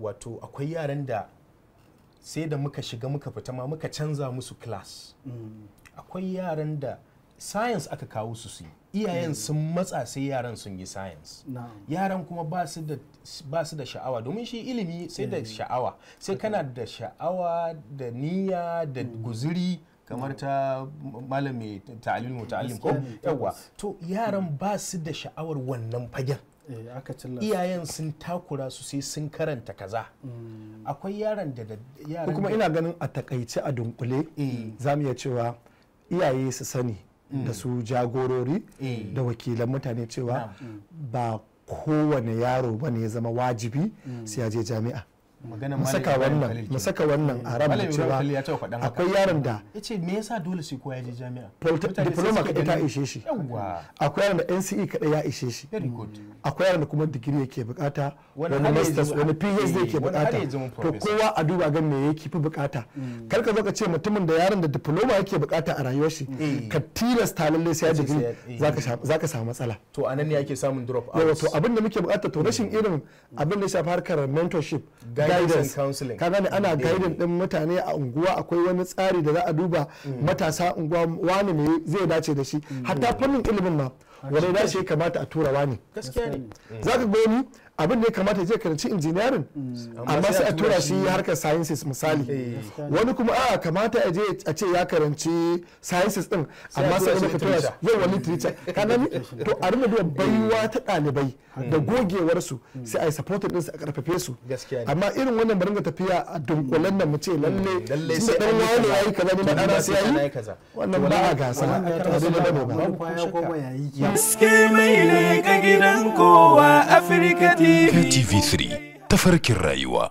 wato akwai yaran da sai da muka shiga muka fita ma muka canza musu class. Akwai yaran da science aka kawo su su iyayen sun matsa sai yaran sun yi science. Yaran kuma ba su da sha'awa, domin shi ilimi sai da sha'awa, sai kana da sha'awa da niyya da guzuri kamar ta malami ta'alim ko yawa. To yaran ba su da sha'awar wannan fagen. Iyayen sun takura su sai sun karanta kaza. Akwai yaran da kuma ina ganin a takaice a dunkule za mu iya cewa iyaye su sani da su jagorori da wakilan mutane cewa ba kowane yaro bane ya zama wajibi sai ya je jami'a. mu saka wannan a ran cewa akwai yaron da yace me yasa dole sai ko ya je jami'a, diploma kadai ta ishe shi. Akwai yaron da NCE kadai ya ishe shi. Akwai yaron da kuma digiri yake bukata, wani masters, wani PhD yake bukata. To kowa a duba ga me yake fi bukata. Kar ka zo ka ce mutumin da yaron da diploma yake bukata a rayuwar shi ka tilasta lalle sai ya digiri, zaka samu matsala. To anan ne ake samun drop out. To abin da muke bukata to rashin irin abin da ya shafi harkar mentorship, guidance, ka gane ana guiding din mutane a unguwa. Akwai wani tsari da za a duba matasa unguwa wani ne zai dace da shi, hatta fannin ilimin ma wani dace ya kamata a tura wani. Gaskiya ne. Zaka ga wani abin da ya kamata ya karanci engineering amma sai a tura shi harkar sciences misali. Wani kuma a kamata a je a ce ya karanci sciences din amma sai a tura shi yau wani literature. Ka gani to a rinka duba baiwa ta ɗalibai da gogewar su sai a yi supporting din su a karfafe su. Amma irin wannan bari ga tafiya a dunkulen nan mu ce lalle sai dan wani yayi kaza ne ba ana sai yayi wannan ba a gasa ba ba yayi. Gaske mai ne ga gidan kowa Afirka TV. TV3 tafarkin rayuwa.